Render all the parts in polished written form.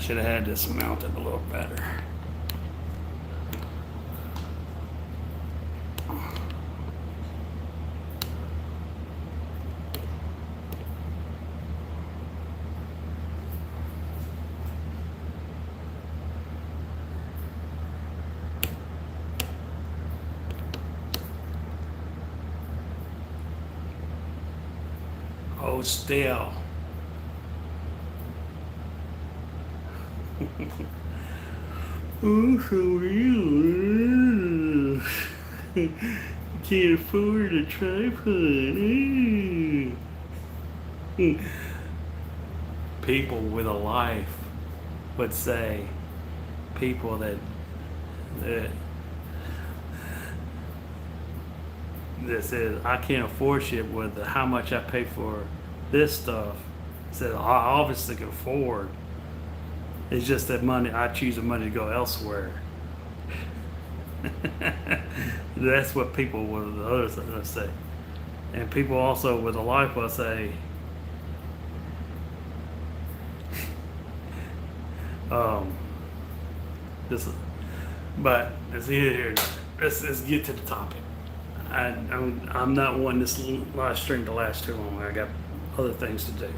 should have had this mounted a little better. Oh, still. Oh, so you can't afford a tripod. People with a life would say, people that this is, I can't afford shit with how much I pay for this stuff. Said I obviously can afford. It's just that money, I choose the money to go elsewhere. That's what people with the others say. And people also with a life will say, this, but it's here. Let's get to the topic. I'm not wanting this live stream to last too long. I got other things to do.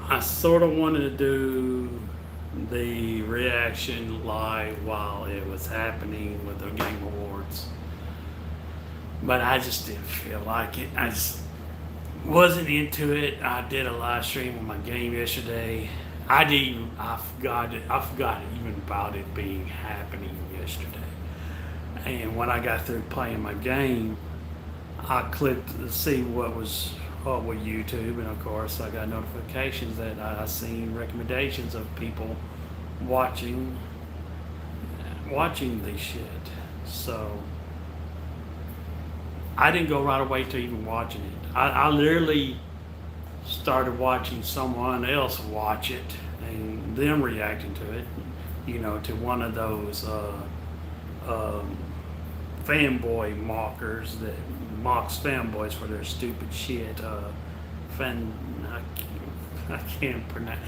I sort of wanted to do the reaction live while it was happening with the Game Awards, but I just didn't feel like it. I just wasn't into it. I did a live stream of my game yesterday. I forgot even about it being happening yesterday. And when I got through playing my game, I clicked to see what was up with YouTube, and of course I got notifications that I seen recommendations of people watching this shit. So I didn't go right away to even watching it. I literally started watching someone else watch it and them reacting to it, to one of those fanboy mockers that mocks fanboys for their stupid shit. I can't pronounce.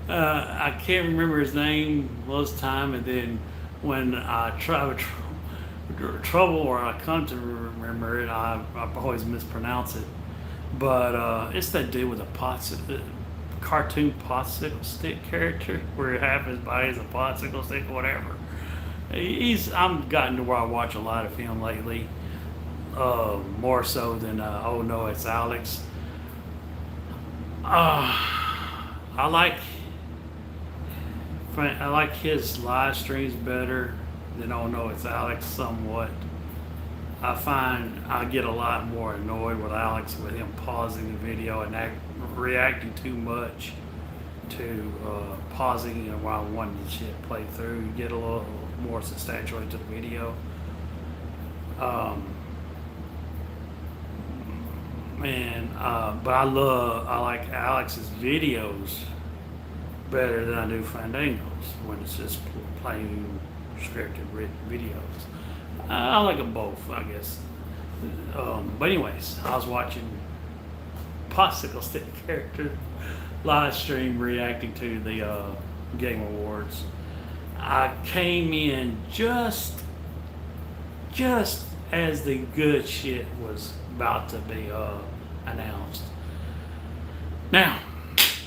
I can't remember his name most time, and then when I try trouble or I come to remember it, I always mispronounce it. But it's that dude with a cartoon popsicle stick character, where half his body is a popsicle stick or whatever. I've gotten to where I watch a lot of him lately, more so than oh no, it's Alex. I like his live streams better than oh no, it's Alex somewhat. I find I get a lot more annoyed with Alex with him pausing the video and reacting too much to pausing while wanting the shit play through. You get a little more substantial into the video. But I like Alex's videos better than I do Fandango's when it's just plain scripted written videos. I like them both, I guess. But anyways, I was watching Popsicle Stick character live stream reacting to the Game Awards. I came in just as the good shit was about to be announced. Now,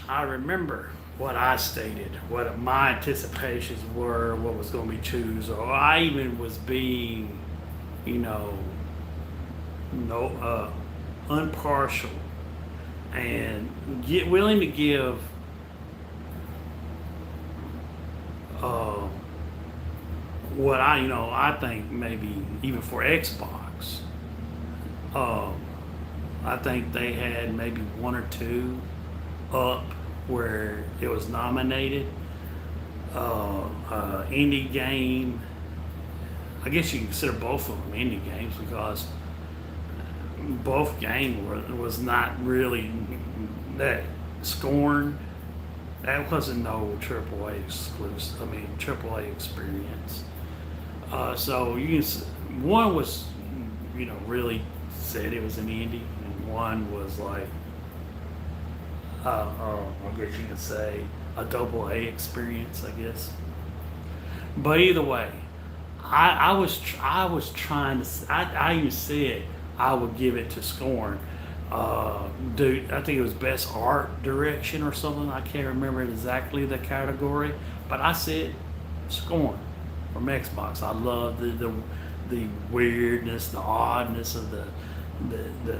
I remember what I stated, what my anticipations were, what was going to be chosen, or I even was being, unpartial and willing to give what I think maybe even for Xbox, I think they had maybe one or two up where it was nominated. Indie game. I guess you can consider both of them indie games because both games was not really that Scorn. That wasn't no AAA exclusive. AAA experience. So you can. One was, really said it was an indie, and one was like I guess you could say a double A experience, I guess. But either way, I was trying to. I even said I would give it to Scorn. Dude, I think it was best art direction or something. I can't remember exactly the category, but I said Scorn from Xbox. I love the weirdness, the oddness of the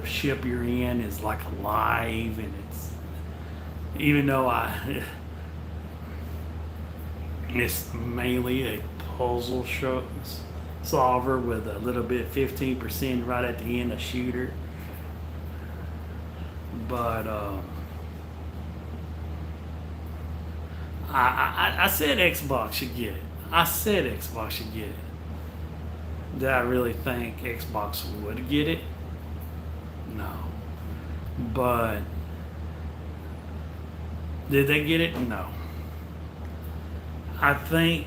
ship you're in is like alive, and it's even though it's mainly a puzzle solver with a little bit 15% right at the end, a shooter. But I said Xbox should get it. I said Xbox should get it. Did I really think Xbox would get it? No. But did they get it? No. I think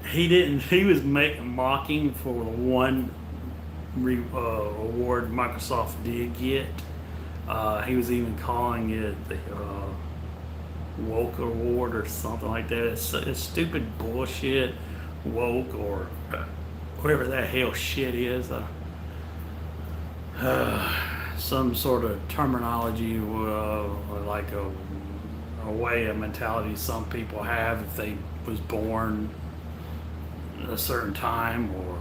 he didn't. He was mocking for one award Microsoft did get. He was even calling it the woke award or something like that. It's stupid bullshit, woke or whatever that hell shit is. Some sort of terminology, like a way, a mentality some people have if they was born at a certain time or.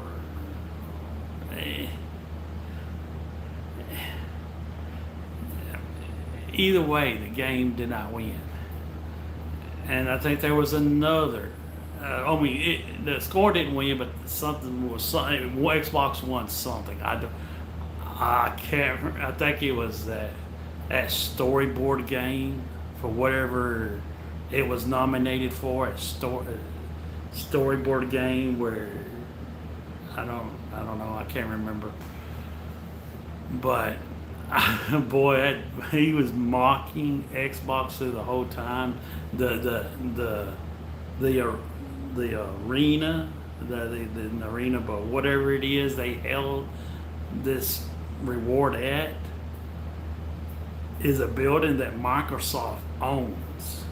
Either way, the game did not win. And I think there was another. The score didn't win, but something was something. Xbox won something. I can't. I think it was that storyboard game for whatever it was nominated for. Storyboard game where I don't know. I can't remember. But boy, he was mocking Xbox through the whole time. The arena, the arena, but whatever it is they held this reward at is a building that Microsoft owns.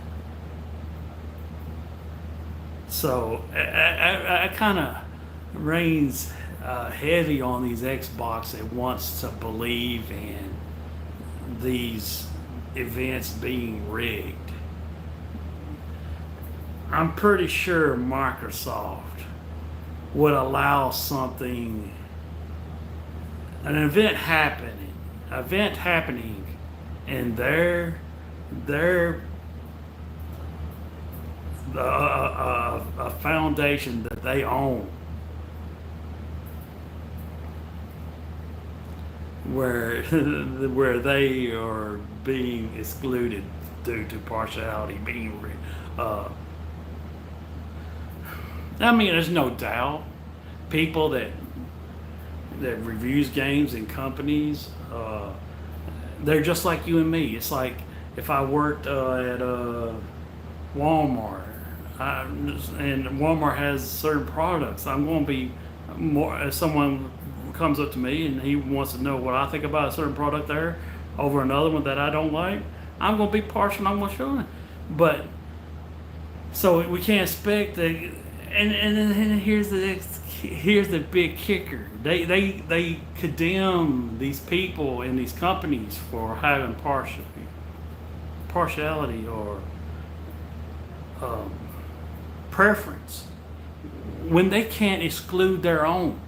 So I kind of reigns heavy on these Xbox that wants to believe in these events being rigged. I'm pretty sure Microsoft would allow an event happening in their a foundation that they own, where they are being excluded due to partiality being I mean, there's no doubt people that reviews games and companies, they're just like you and me. It's like if I worked at Walmart, and Walmart has certain products, I'm going to be more. If someone comes up to me and he wants to know what I think about a certain product there over another one that I don't like, I'm going to be partial. I'm going to show it. But so we can't expect that. And here's the big kicker. They condemn these people and these companies for having partiality or preference when they can't exclude their own.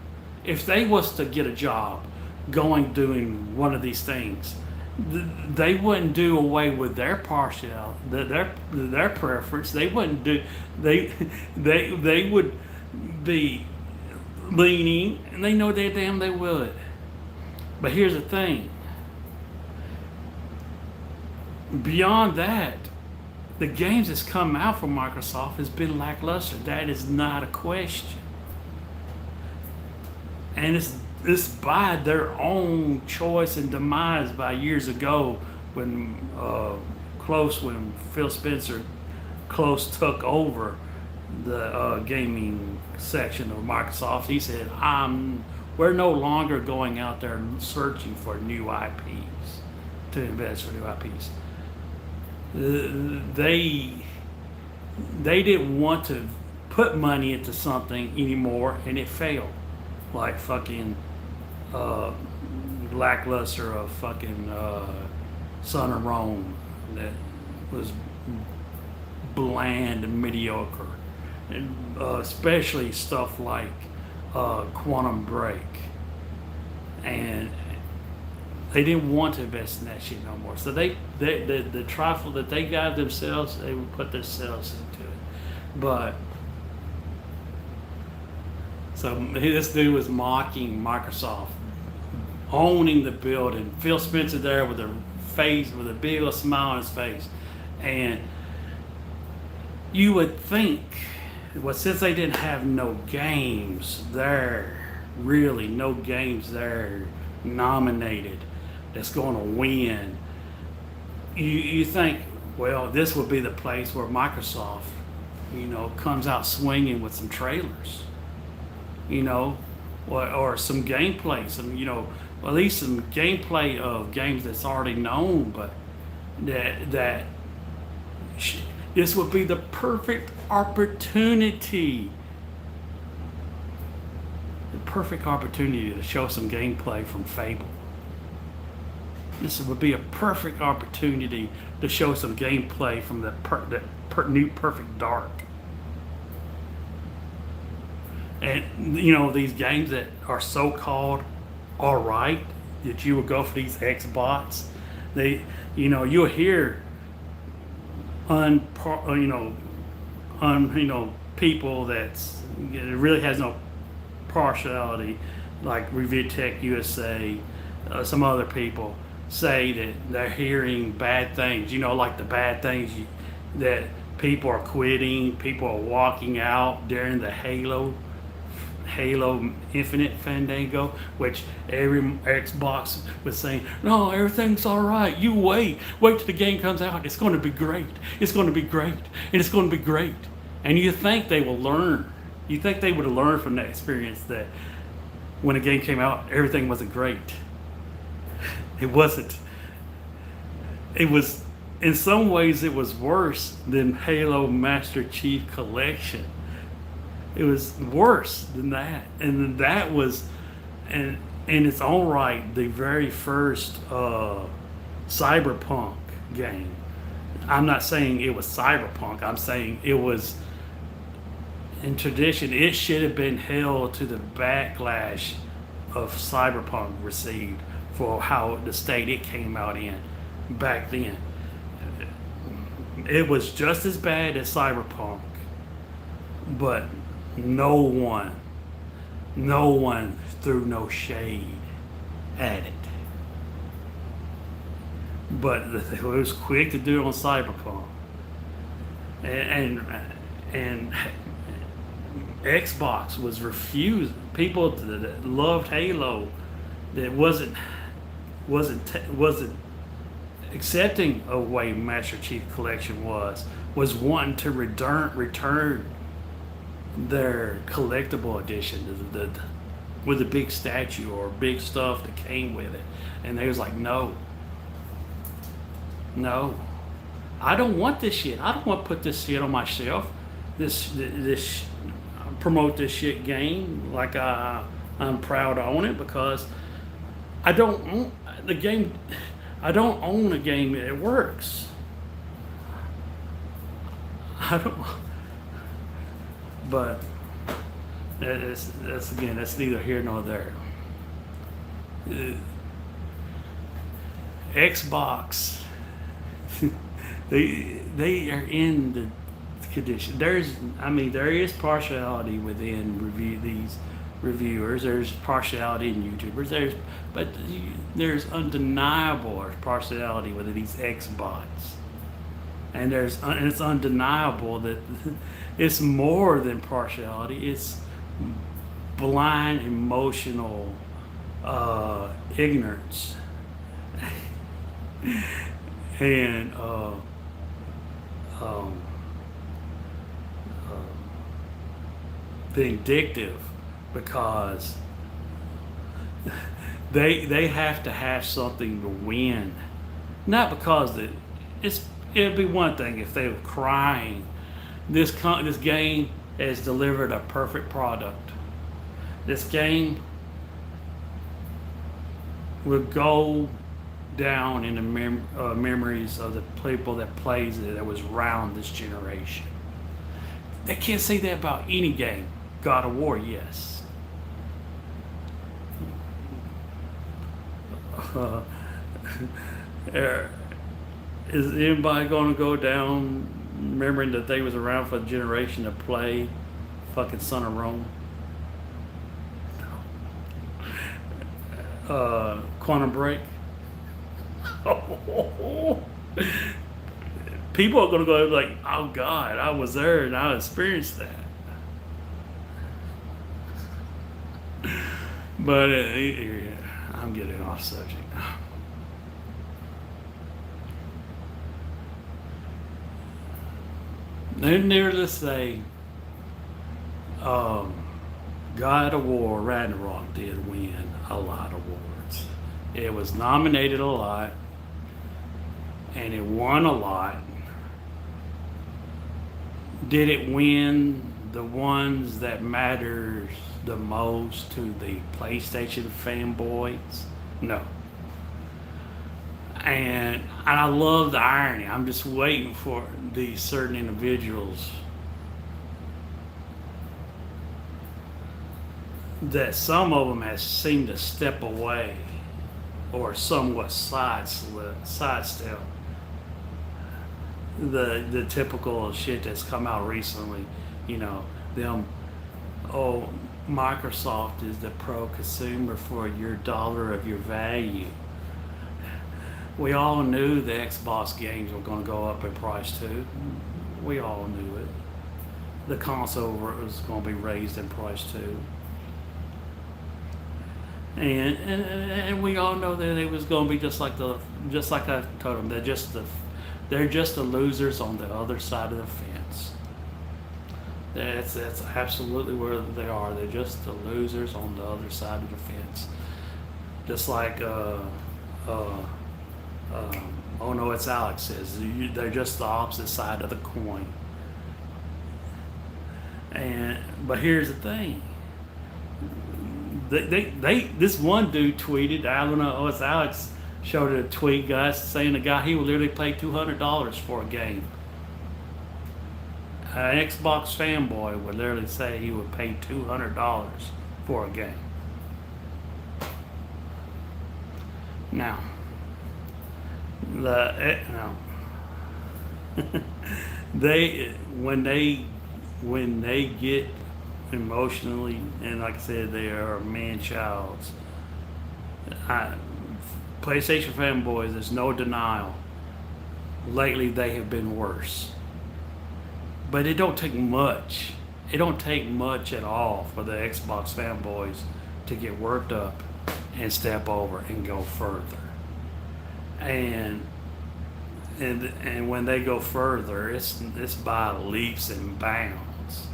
If they was to get a job doing one of these things, they wouldn't do away with their partiality, their preference. They wouldn't do. They would be leaning, and they know they would. But here's the thing. Beyond that, the games that's come out from Microsoft has been lackluster. That is not a question. And it's by their own choice and demise by years ago when Phil Spencer close took over the gaming section of Microsoft. He said, we're no longer going out there searching for new IPs, to invest for new IPs. they they didn't want to put money into something anymore, and it failed. Like fucking uh, lackluster of fucking Son of Rome that was bland and mediocre, and especially stuff like Quantum Break, and they didn't want to invest in that shit no more. So the trifle that they got themselves, they would put themselves into it. But so this dude was mocking Microsoft, owning the building. Phil Spencer there with a face, with a big old smile on his face, and you would think, well, since they didn't have no games there, really no games there nominated that's going to win, you think, well, this would be the place where Microsoft, comes out swinging with some trailers, or some gameplay, at least some gameplay of games that's already known, but that this would be the perfect opportunity. The perfect opportunity to show some gameplay from Fable. This would be a perfect opportunity to show some gameplay from the new Perfect Dark. And these games that are so-called all right, that you would go for these Xbots, you'll hear people that's really has no partiality, like Review Tech USA, some other people say that they're hearing bad things, like the bad things that people are quitting, people are walking out during the Halo Infinite Fandango, which every Xbox was saying, no, everything's all right. You wait till the game comes out. It's going to be great. It's going to be great, and it's going to be great. And you think they will learn. You think they would have learned from that experience that when a game came out, everything wasn't great. It wasn't. It was, in some ways, it was worse than Halo Master Chief Collection. It was worse than that, and that was, and in its own right, the very first Cyberpunk game. I'm not saying it was Cyberpunk. I'm saying it was, in tradition, it should have been held to the backlash of Cyberpunk received for how the state it came out in back then. It was just as bad as Cyberpunk, but no one threw no shade at it. But it was quick to do it on Cyberpunk, and Xbox was refused. People that loved Halo, that wasn't accepting of way Master Chief Collection was wanting to return their collectible edition, with a big statue or big stuff that came with it, and they was like, no, I don't want this shit. I don't want to put this shit on my shelf. This promote this shit game like I'm proud to own it, because I don't own the game. I don't own a game that works. I don't. But that's neither here nor there. Xbox, they are in the condition. There is partiality within these reviewers. There's partiality in YouTubers. But there's undeniable partiality within these Xbots, and it's undeniable that it's more than partiality. It's blind emotional ignorance and vindictive, because they have to have something to win, not because it'd be one thing if they were crying. This game has delivered a perfect product. This game will go down in the memories of the people that plays it that was around this generation. They can't say that about any game. God of War, yes. Is anybody going to go down remembering that they was around for a generation to play fucking Son of Rome? Quantum Break? People are going to go like, oh God, I was there and I experienced that. But I'm getting off subject. Needless to say, God of War Ragnarok did win a lot of awards. It was nominated a lot, and it won a lot. Did it win the ones that matters the most to the PlayStation fanboys? No. And I love the irony. I'm just waiting for these certain individuals that some of them have seemed to step away or somewhat sidestep the typical shit that's come out recently. You know, them, oh, Microsoft is the pro consumer for your dollar of your value. We all knew the Xbox games were going to go up in price too. We all knew it. The console was going to be raised in price too. And we all know that it was going to be just like I told them. They're just the losers on the other side of the fence. That's absolutely where they are. They're just the losers on the other side of the fence. Just like oh no, it's Alex says they're just the opposite side of the coin. But here's the thing. This one dude tweeted, I don't know, it's Alex showed a tweet, guys, saying the guy he would literally pay $200 for a game. An Xbox fanboy would literally say he would pay $200 for a game. Now, when they get emotionally, and like I said, they are man-childs. PlayStation fanboys, there's no denial. Lately, they have been worse. But it don't take much. It don't take much at all for the Xbox fanboys to get worked up and step over and go further. And when they go further, it's by leaps and bounds.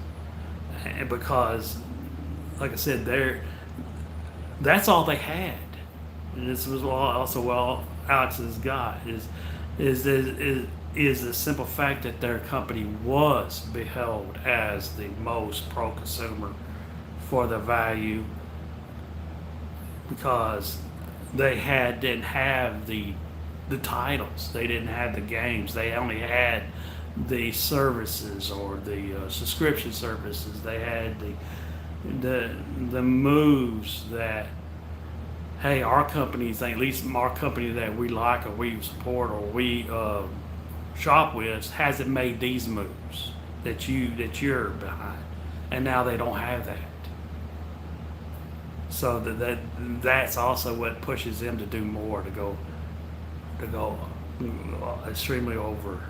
And because, like I said, that's all they had. And this was also all Alex has got is the simple fact that their company was beheld as the most pro-consumer for the value, because they didn't have the titles, they didn't have the games, they only had the services or the subscription services. They had the moves that, hey, our companies, at least our company that we like or we support or we shop with, hasn't made these moves that you're behind, and now they don't have that. So that's also what pushes them to do more, to go extremely over.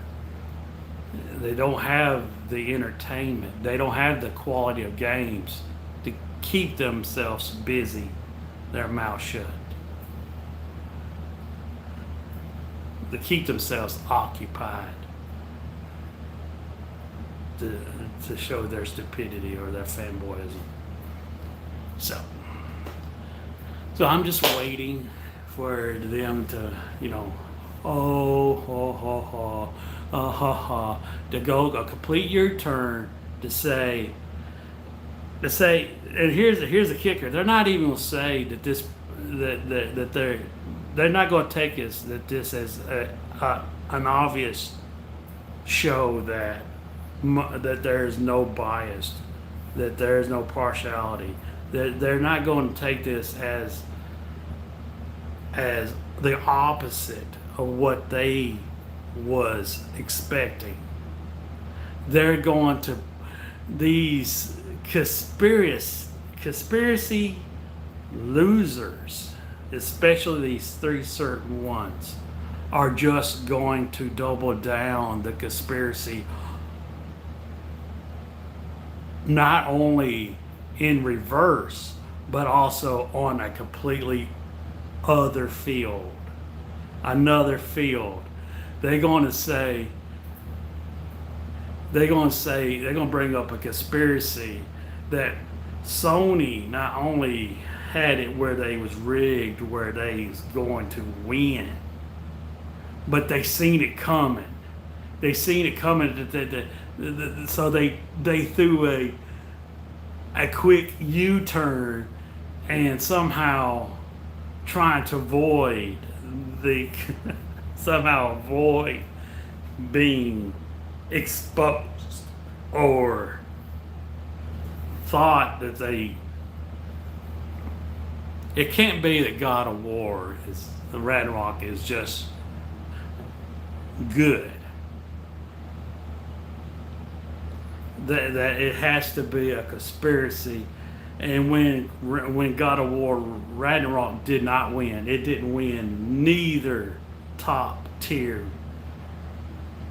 They don't have the entertainment. They don't have the quality of games to keep themselves busy, their mouth shut, to keep themselves occupied, to show their stupidity or their fanboyism. So I'm just waiting for them to, to go a complete U-turn to say, and here's the kicker: they're not even going to say that they're not going to take this as an obvious show that there is no bias, that there is no partiality. That they're not going to take this as the opposite of what they was expecting. They're going to these conspiracy losers, especially these three certain ones, are just going to double down the conspiracy, not only in reverse, but also on a completely other field, another field. They're going to say, they're going to bring up a conspiracy that Sony not only had it where they was rigged, where they was going to win, but they seen it coming. They seen it coming. So they threw a quick U-turn and somehow trying to avoid being exposed, or thought that it can't be that God of War is the Ragnarok is just good. That it has to be a conspiracy. And when God of War Ragnarok did not win, it didn't win neither top tier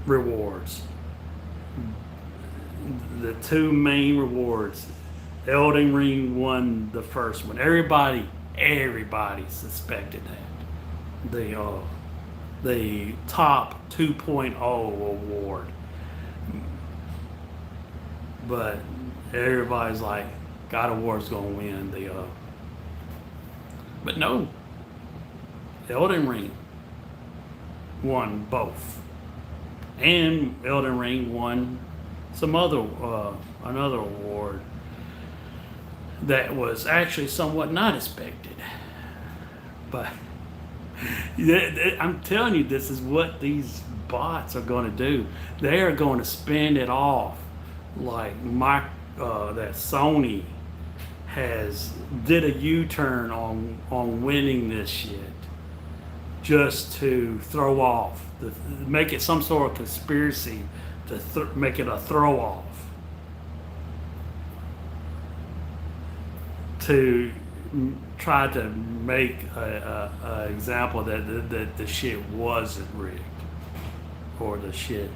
rewards. The two main rewards, Elden Ring won the first one. Everybody suspected that. The top 2.0 award. But everybody's like, God of War is going to win but no, Elden Ring won both, and Elden Ring won some other another award that was actually somewhat not expected. But I'm telling you, this is what these bots are going to do. They are going to spend it off like that Sony did a U-turn on winning this shit, just to throw off, make it some sort of conspiracy to make it a throw off, to try to make a example that the shit wasn't rigged, or the shit.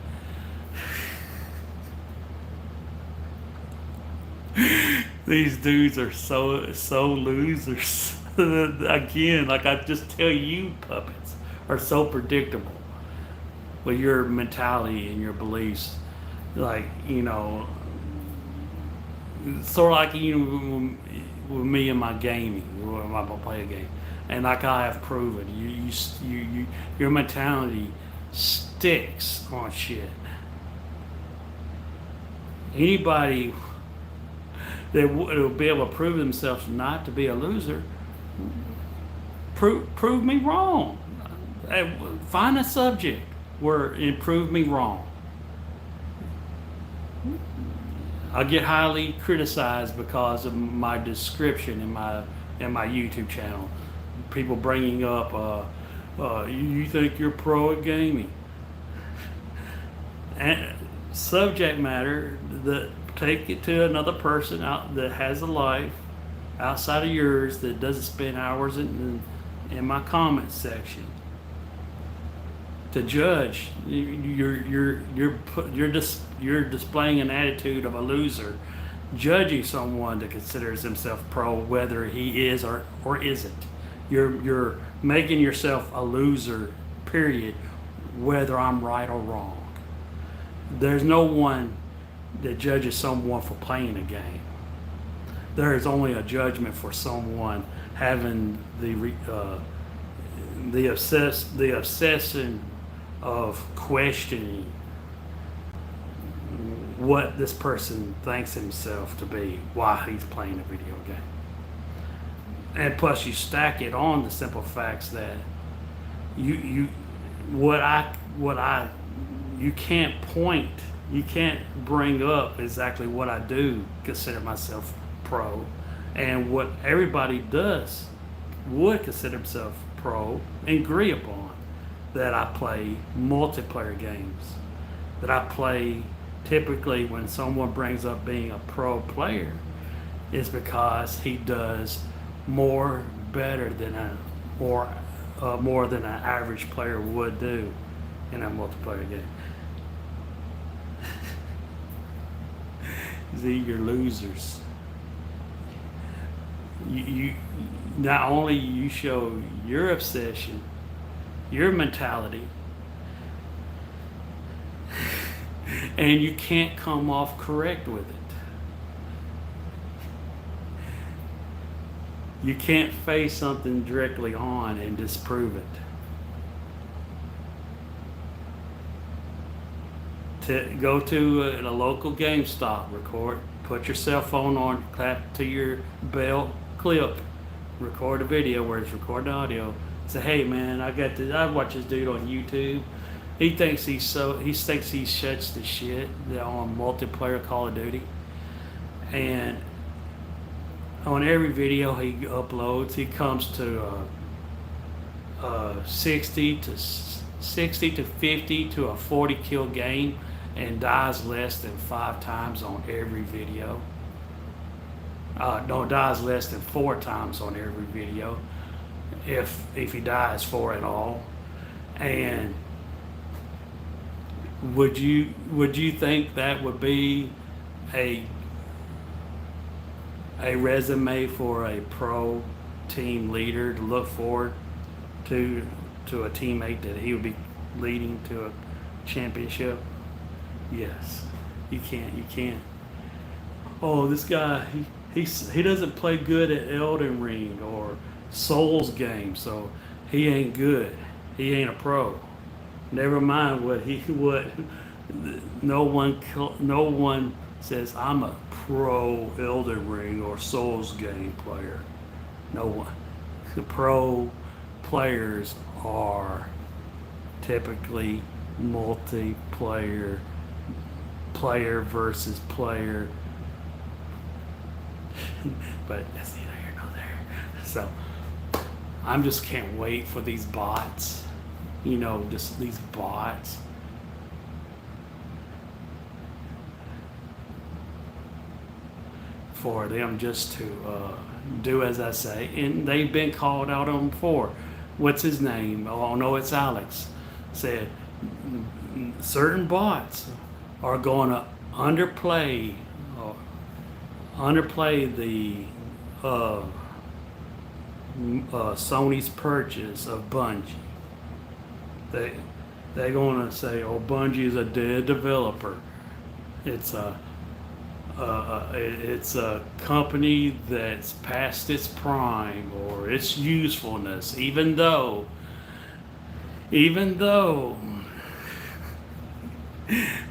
These dudes are so losers. Again, like I just tell you, puppets are so predictable with your mentality and your beliefs. Like, sort of like with me and my gaming, when I play a game, and like I have proven, your mentality sticks on shit. Anybody that will be able to prove themselves not to be a loser, prove me wrong. Find a subject where it proved me wrong. I get highly criticized because of my description in my YouTube channel. People bringing up, you think you're pro at gaming. And subject matter that take it to another person out that has a life outside of yours, that doesn't spend hours in my comment section to judge. You're displaying an attitude of a loser, judging someone that considers himself pro, whether he is or isn't. You're making yourself a loser, period, whether I'm right or wrong. There's no one that judges someone for playing a game. There is only a judgment for someone having the obsession of questioning what this person thinks himself to be while he's playing a video game. And plus, you stack it on the simple facts that you you can't point, you can't bring up exactly what I do consider myself pro, and what everybody does would consider themselves pro and agree upon, that I play multiplayer games, that I play typically when someone brings up being a pro player is because he does more better than more than an average player would do in a multiplayer game. See, you're losers. You not only you show your obsession, your mentality, and you can't come off correct with it. You can't face something directly on and disprove it. To go to a local GameStop, put your cell phone on, clap to your belt clip, record a video where it's recording audio. Say, hey man, I watch this dude on YouTube. He thinks he shuts the shit on multiplayer Call of Duty, and on every video he uploads, he comes to 60 to 50 to a 40 kill game and dies less than 5 times on every video. Dies less than 4 times on every video, if he dies 4 at all. And would you think that would be a resume for a pro team leader to look forward to a teammate that he would be leading to a championship? Yes. You can't. Oh, this guy, he doesn't play good at Elden Ring or Souls games, so he ain't good. He ain't a pro. Never mind what no one says I'm a pro Elden Ring or Souls game player. No one. The pro players are typically multiplayer, player versus player. But that's neither here nor there. So I'm just can't wait for these bots. Just these bots. For them just to do as I say. And they've been called out on before. What's his name? Oh no, it's Alex. Said certain bots are going to underplay the Sony's purchase of Bungie. They're going to say, oh, Bungie is a dead developer. It's a company that's past its prime or its usefulness, even though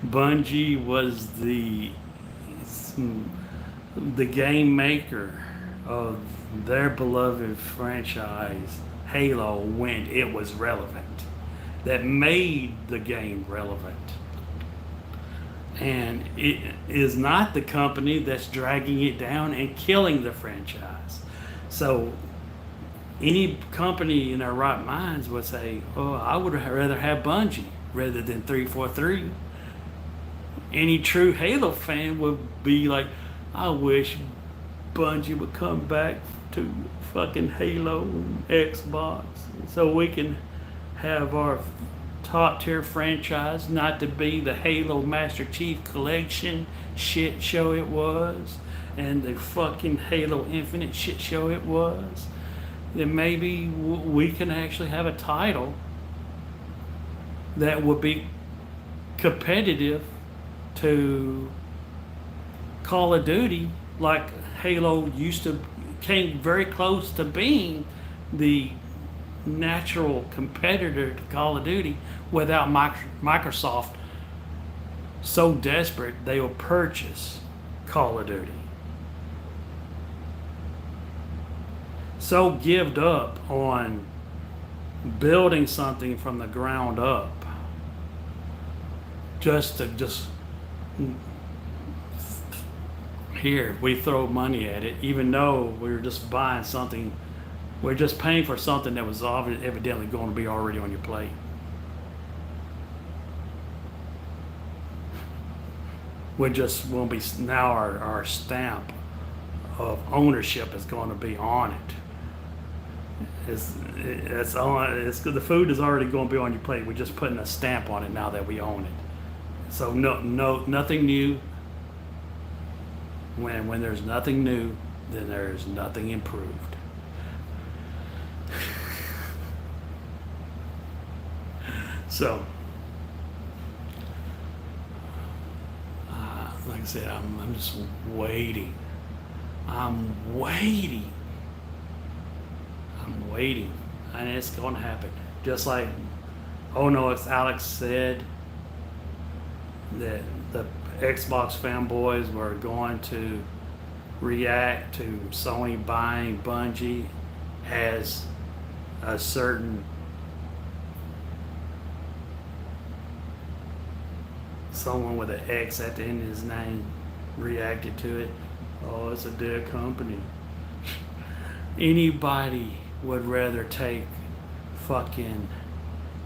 Bungie was the game maker of their beloved franchise Halo when it was relevant, that made the game relevant. And it is not the company that's dragging it down and killing the franchise. So any company in their right minds would say, oh, I would rather have Bungie rather than 343. Any true Halo fan would be like, I wish Bungie would come back to fucking Halo and Xbox so we can have our top tier franchise, not to be the Halo Master Chief Collection shit show it was, and the fucking Halo Infinite shit show it was. Then maybe we can actually have a title that would be competitive to Call of Duty, like Halo came very close to being the natural competitor to Call of Duty without Microsoft so desperate they will purchase Call of Duty. So gived up on building something from the ground up just to here we throw money at it, even though we're just buying something, we're just paying for something that was evidently going to be already on your plate. We just won't be, now our stamp of ownership is going to be on it. It's the food is already going to be on your plate. We're just putting a stamp on it now that we own it. So nothing new. When there's nothing new, then there's nothing improved. So, like I said, I'm just waiting. I'm waiting, and it's going to happen. Just like, oh no, it's Alex said that the Xbox fanboys were going to react to Sony buying Bungie as a certain someone with an X at the end of his name reacted to it. Oh, it's a dead company. Anybody would rather take fucking,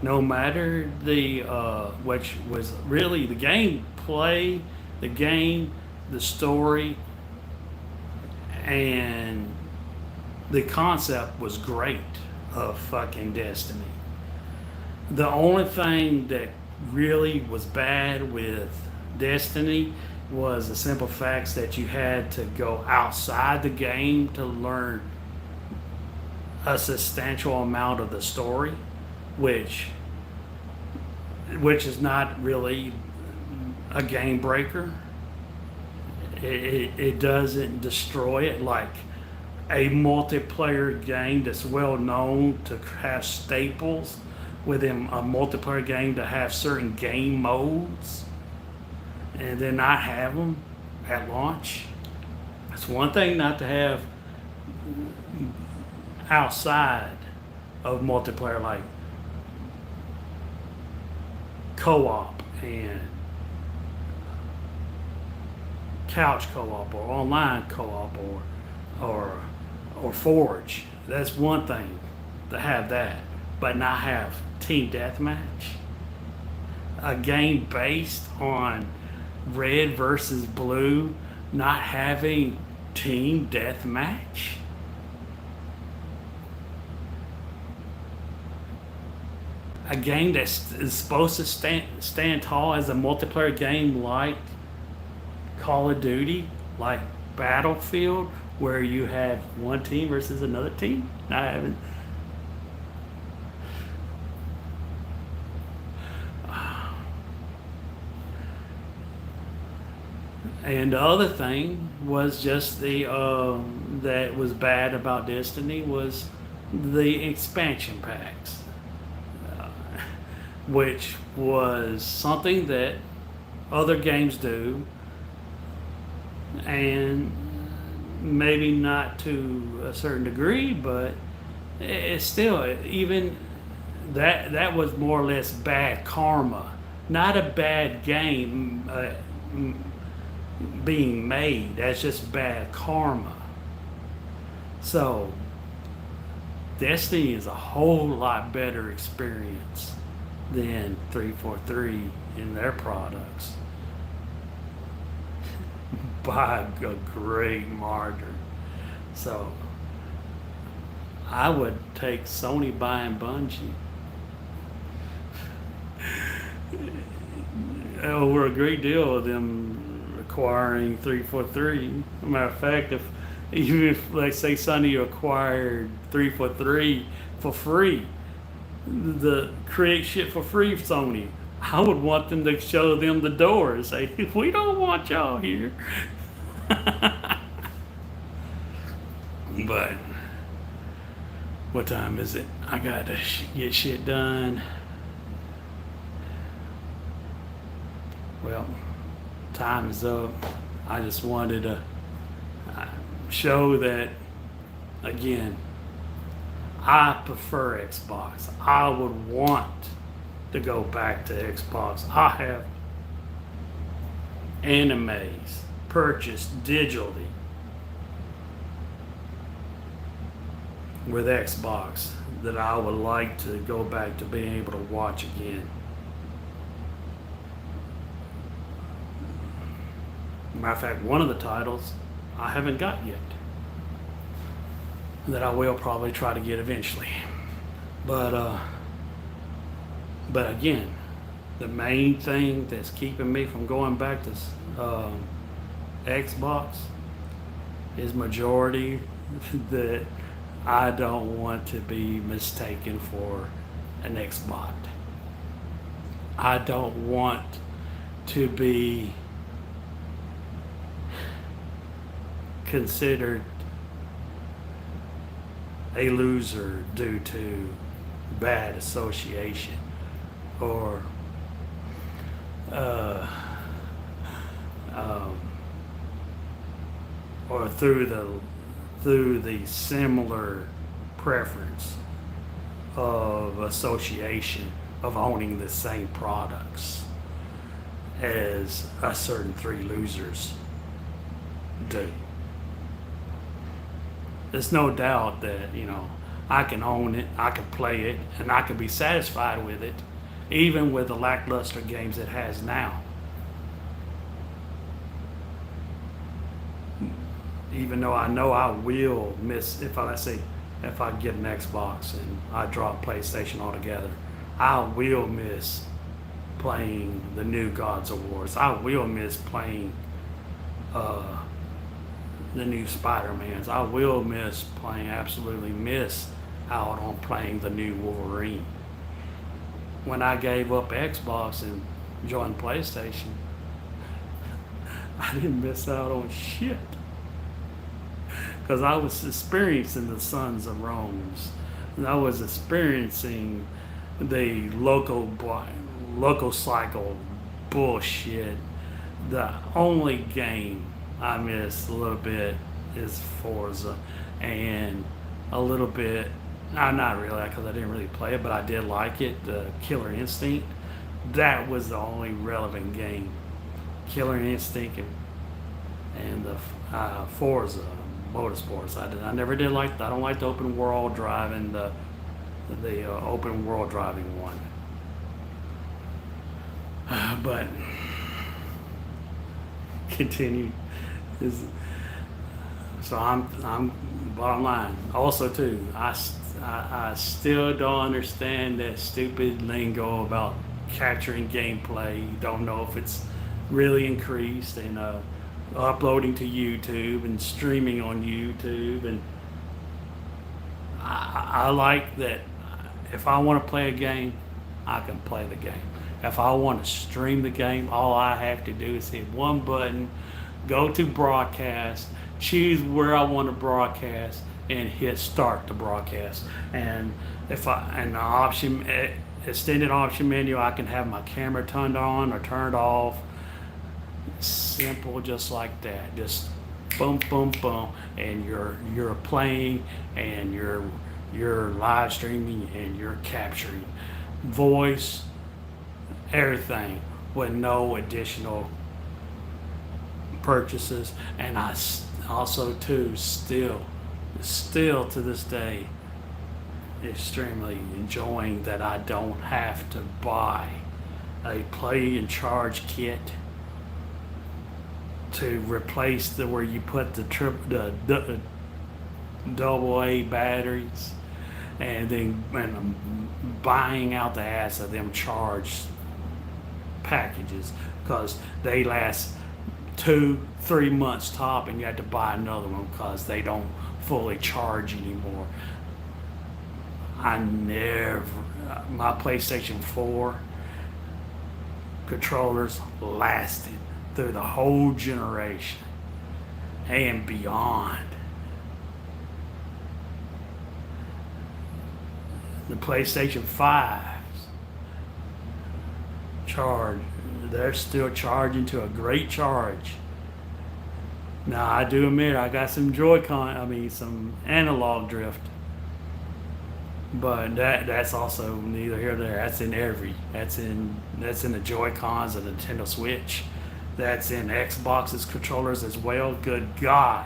no matter the which was really the gameplay, the story, and the concept was great of fucking Destiny. The only thing that really was bad with Destiny was the simple facts that you had to go outside the game to learn a substantial amount of the story, which is not really a game breaker. It doesn't destroy it like a multiplayer game that's well known to have staples within a multiplayer game, to have certain game modes and then not have them at launch. It's one thing not to have outside of multiplayer, like co-op and couch co-op or online co-op or Forge. That's one thing to have that, but not have team deathmatch. A game based on red versus blue, not having team deathmatch. A game that is supposed to stand tall as a multiplayer game like Call of Duty, like Battlefield, where you have one team versus another team. Not having. And the other thing was just that was bad about Destiny was the expansion packs, which was something that other games do, and maybe not to a certain degree, but it's still, even that was more or less bad karma, not a bad game being made. That's just bad karma. So Destiny is a whole lot better experience than 343 in their products by a great margin. So I would take Sony buying Bungie over a great deal of them acquiring 343. As a matter of fact, even if, let's say, Sony acquired 343 for free, the create shit for free, Sony, I would want them to show them the door and say, we don't want y'all here. But what time is it? I gotta get shit done. Well, time is up. I just wanted to show that, again, I prefer Xbox. I would want to go back to Xbox. I have animes purchased digitally with Xbox that I would like to go back to being able to watch again. Matter of fact, one of the titles I haven't got yet that I will probably try to get eventually. But again, the main thing that's keeping me from going back to Xbox is majority that I don't want to be mistaken for an Xbot. I don't want to be considered a loser due to bad association or or through the similar preference of association of owning the same products as a certain three losers do. There's no doubt that, I can own it, I can play it, and I can be satisfied with it, even with the lackluster games it has now. Even though I know I will miss, if I get an Xbox and I drop PlayStation altogether, I will miss playing the new Gods of Wars. I will miss playing the new Spider-Mans. I will absolutely miss out on playing the new Wolverine. When I gave up Xbox and joined PlayStation, I didn't miss out on shit. Because I was experiencing the Sons of Rome's. And I was experiencing the local cycle bullshit. The only game I miss a little bit is Forza, and a little bit, not really, because I didn't really play it, but I did like it, Killer Instinct. That was the only relevant game. Killer Instinct and the Forza Motorsports. I never did like that. I don't like the open world driving, the open world driving one. But continue. So I'm bottom line. Also too, I still don't understand that stupid lingo about capturing gameplay. You don't know if it's really increased and uploading to YouTube and streaming on YouTube. And I like that if I want to play a game, I can play the game. If I want to stream the game, all I have to do is hit one button, go to broadcast, choose where I want to broadcast, and hit start the broadcast. And the option, extended option menu, I can have my camera turned on or turned off. Simple, just like that. Just boom, boom, boom, and you're playing, and you're live streaming, and you're capturing voice, everything, with no additional purchases. And I also too still to this day extremely enjoying that I don't have to buy a play and charge kit to replace where you put the double A batteries, and then buying out the ass of them charged packages, because they last 2-3 months top, and you have to buy another one because they don't fully charge anymore. My PlayStation 4 controllers lasted through the whole generation and beyond. The PlayStation 5's charge, they're still charging to a great charge. Now I do admit I got some some analog drift, but that's also neither here nor there. That's in the Joy Cons of the Nintendo Switch. That's in Xbox's controllers as well. Good God.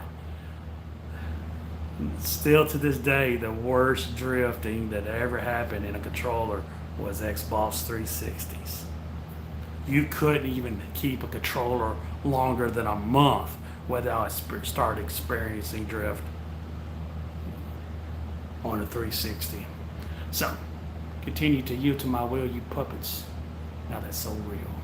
Still to this day, the worst drifting that ever happened in a controller was Xbox 360s. You couldn't even keep a controller longer than a month without start experiencing drift on a 360. So, continue to yield to my will, you puppets. Now that's so real.